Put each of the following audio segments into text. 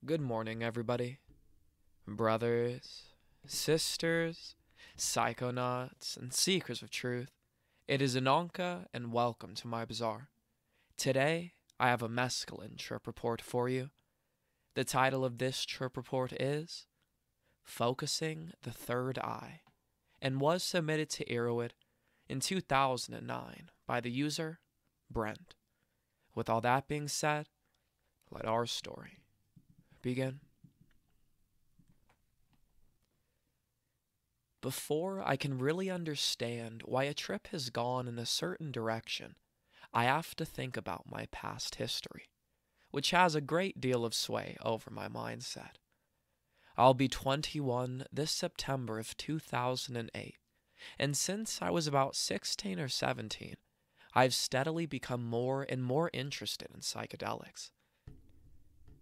Good morning, everybody. Brothers, sisters, psychonauts, and seekers of truth. It is Ananka, and welcome to my bazaar. Today, I have a mescaline trip report for you. The title of this trip report is Focusing the Third Eye, and was submitted to Erowid in 2009 by the user Brent. With all that being said, let our story begin. Before I can really understand why a trip has gone in a certain direction, I have to think about my past history, which has a great deal of sway over my mindset. I'll be 21 this September of 2008, and since I was about 16 or 17, I've steadily become more and more interested in psychedelics.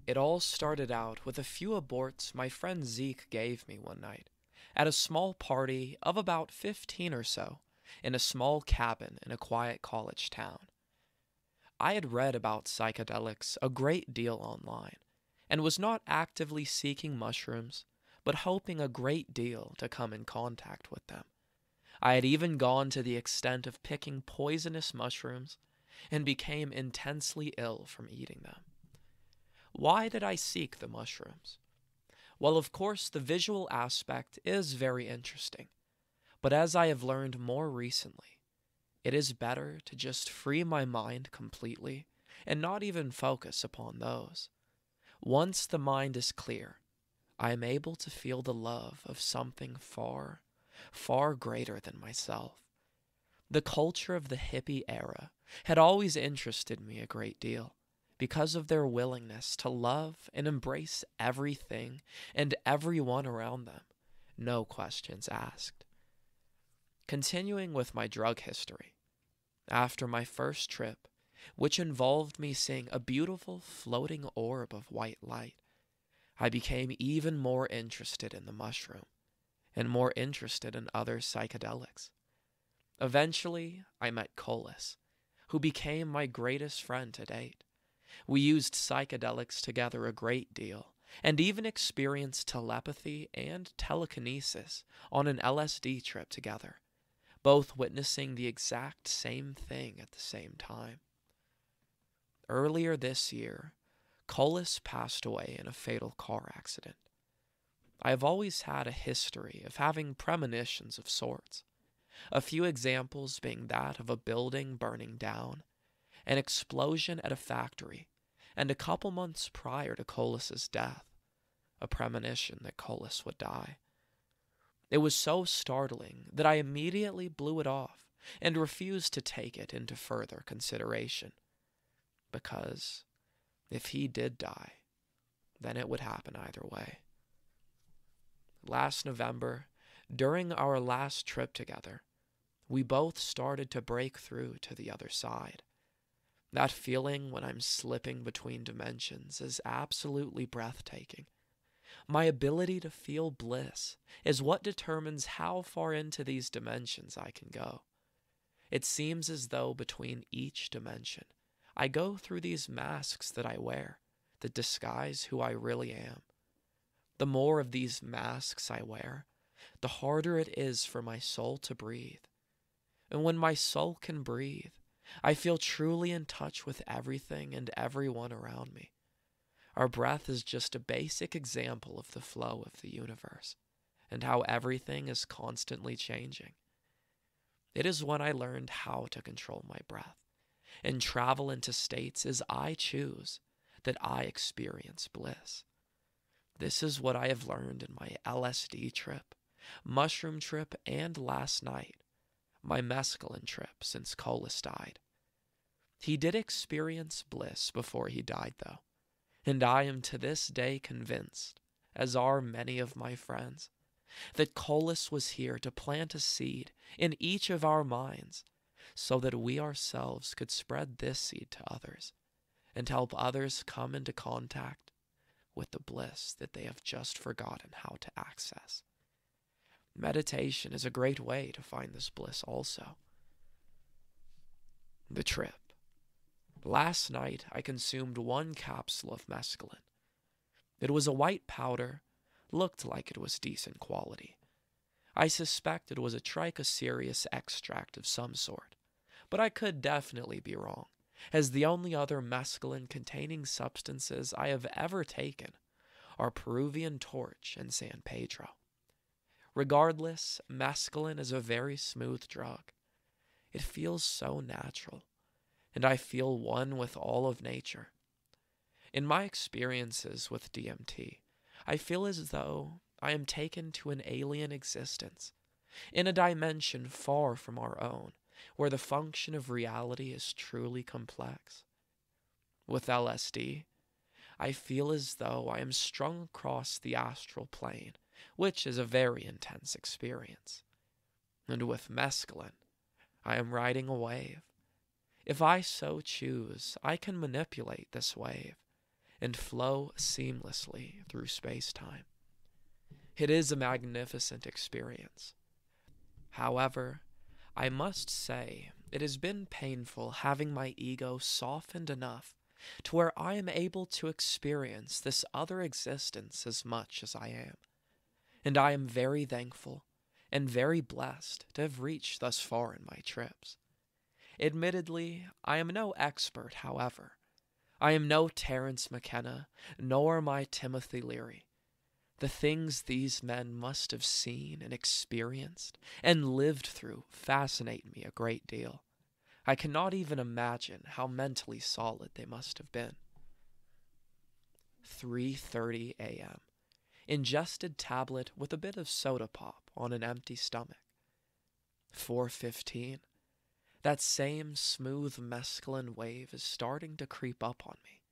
It all started out with a few aborts my friend Zeke gave me one night at a small party of about 15 or so in a small cabin in a quiet college town. I had read about psychedelics a great deal online and was not actively seeking mushrooms, but hoping a great deal to come in contact with them. I had even gone to the extent of picking poisonous mushrooms and became intensely ill from eating them. Why did I seek the mushrooms? Well, of course, the visual aspect is very interesting, but as I have learned more recently, it is better to just free my mind completely and not even focus upon those. Once the mind is clear, I am able to feel the love of something far, far greater than myself. The culture of the hippie era had always interested me a great deal, because of their willingness to love and embrace everything and everyone around them, no questions asked. Continuing with my drug history, after my first trip, which involved me seeing a beautiful floating orb of white light, I became even more interested in the mushroom and more interested in other psychedelics. Eventually, I met Colas, who became my greatest friend to date. We used psychedelics together a great deal, and even experienced telepathy and telekinesis on an LSD trip together, both witnessing the exact same thing at the same time. Earlier this year, Colas passed away in a fatal car accident. I have always had a history of having premonitions of sorts, a few examples being that of a building burning down, an explosion at a factory, and a couple months prior to Colas's death, a premonition that Colas would die. It was so startling that I immediately blew it off and refused to take it into further consideration, because if he did die, then it would happen either way. Last November, during our last trip together, we both started to break through to the other side. That feeling when I'm slipping between dimensions is absolutely breathtaking. My ability to feel bliss is what determines how far into these dimensions I can go. It seems as though between each dimension, I go through these masks that I wear that disguise who I really am. The more of these masks I wear, the harder it is for my soul to breathe. And when my soul can breathe, I feel truly in touch with everything and everyone around me. Our breath is just a basic example of the flow of the universe and how everything is constantly changing. It is when I learned how to control my breath and travel into states as I choose that I experience bliss. This is what I have learned in my LSD trip, mushroom trip, and last night, my mescaline trip since Colas died. He did experience bliss before he died, though, and I am to this day convinced, as are many of my friends, that Colas was here to plant a seed in each of our minds so that we ourselves could spread this seed to others and help others come into contact with the bliss that they have just forgotten how to access. Meditation is a great way to find this bliss also. The trip. Last night I consumed one capsule of mescaline. It was a white powder, looked like it was decent quality. I suspect it was a trichocereus extract of some sort, but I could definitely be wrong, as the only other mescaline-containing substances I have ever taken are Peruvian torch and San Pedro. Regardless, mescaline is a very smooth drug. It feels so natural, and I feel one with all of nature. In my experiences with DMT, I feel as though I am taken to an alien existence, in a dimension far from our own, where the function of reality is truly complex. With LSD, I feel as though I am strung across the astral plane, which is a very intense experience. And with mescaline, I am riding a wave. If I so choose, I can manipulate this wave and flow seamlessly through space-time. It is a magnificent experience. However, I must say it has been painful having my ego softened enough to where I am able to experience this other existence as much as I am. And I am very thankful and very blessed to have reached thus far in my trips. Admittedly, I am no expert, however. I am no Terence McKenna, nor am I Timothy Leary. The things these men must have seen and experienced and lived through fascinate me a great deal. I cannot even imagine how mentally solid they must have been. 3:30 a.m. Ingested tablet with a bit of soda pop on an empty stomach. 4:15. That same smooth mescaline wave is starting to creep up on me.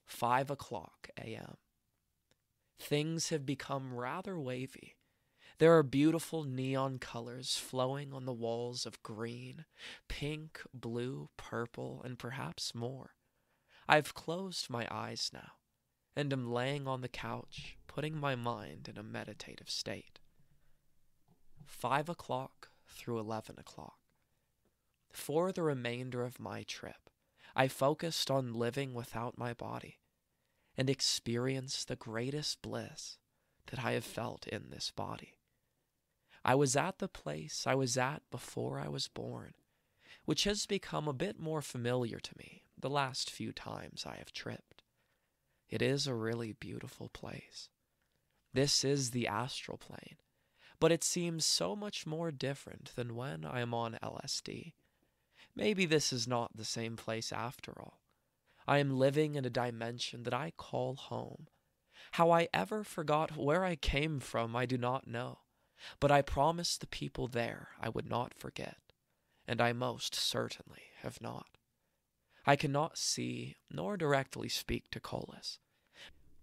5 o'clock a.m. Things have become rather wavy. There are beautiful neon colors flowing on the walls of green, pink, blue, purple, and perhaps more. I've closed my eyes now, and am laying on the couch, putting my mind in a meditative state. 5 o'clock through 11 o'clock. For the remainder of my trip, I focused on living without my body, and experienced the greatest bliss that I have felt in this body. I was at the place I was at before I was born, which has become a bit more familiar to me the last few times I have tripped. It is a really beautiful place. This is the astral plane, but it seems so much more different than when I am on LSD. Maybe this is not the same place after all. I am living in a dimension that I call home. How I ever forgot where I came from, I do not know, but I promised the people there I would not forget, and I most certainly have not. I cannot see nor directly speak to Colas,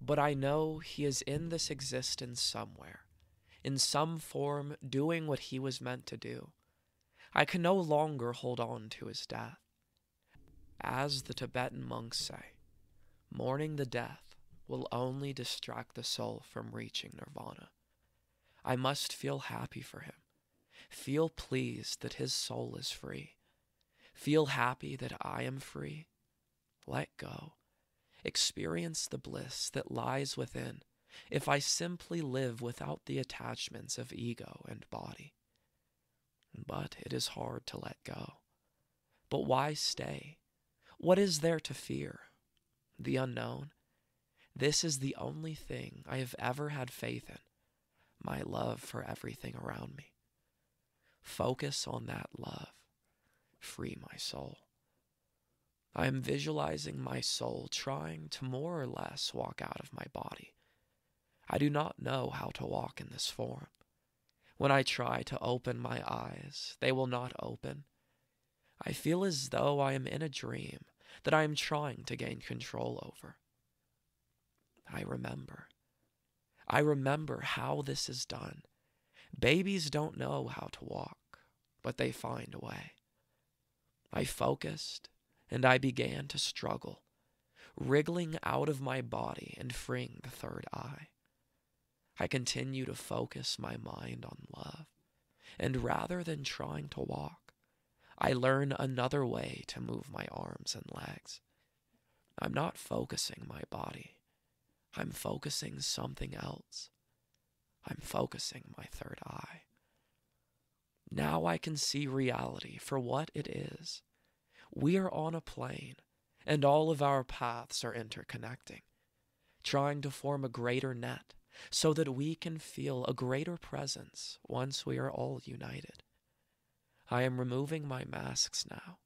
but I know he is in this existence somewhere, in some form doing what he was meant to do. I can no longer hold on to his death. As the Tibetan monks say, mourning the death will only distract the soul from reaching nirvana. I must feel happy for him, feel pleased that his soul is free, feel happy that I am free. Let go. Experience the bliss that lies within if I simply live without the attachments of ego and body. But it is hard to let go. But why stay? What is there to fear? The unknown? This is the only thing I have ever had faith in, my love for everything around me. Focus on that love. Free my soul. I am visualizing my soul trying to more or less walk out of my body. I do not know how to walk in this form. When I try to open my eyes, they will not open. I feel as though I am in a dream that I am trying to gain control over. I remember how this is done. Babies don't know how to walk, but they find a way. I focused, and I began to struggle, wriggling out of my body and freeing the third eye. I continue to focus my mind on love, and rather than trying to walk, I learn another way to move my arms and legs. I'm not focusing my body. I'm focusing something else. I'm focusing my third eye. Now I can see reality for what it is. We are on a plane, and all of our paths are interconnecting, trying to form a greater net so that we can feel a greater presence once we are all united. I am removing my masks now.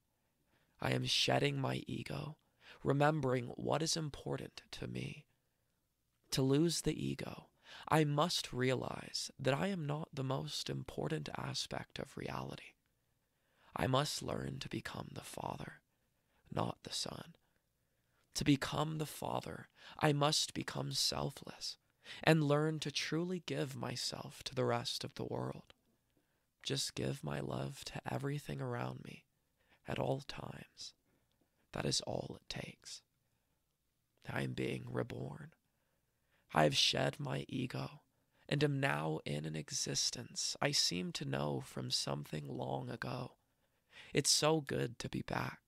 I am shedding my ego, remembering what is important to me. To lose the ego, I must realize that I am not the most important aspect of reality. I must learn to become the Father, not the Son. To become the Father, I must become selfless and learn to truly give myself to the rest of the world. Just give my love to everything around me at all times. That is all it takes. I am being reborn. I have shed my ego and am now in an existence I seem to know from something long ago. It's so good to be back.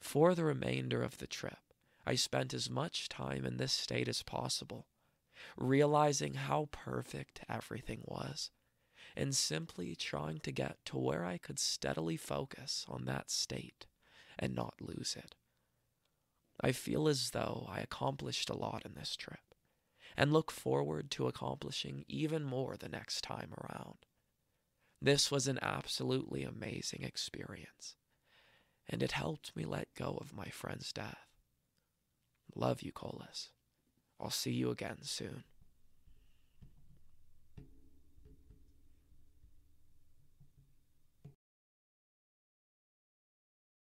For the remainder of the trip, I spent as much time in this state as possible, realizing how perfect everything was, and simply trying to get to where I could steadily focus on that state and not lose it. I feel as though I accomplished a lot in this trip, and look forward to accomplishing even more the next time around. This was an absolutely amazing experience, and it helped me let go of my friend's death. Love you, Colas. I'll see you again soon.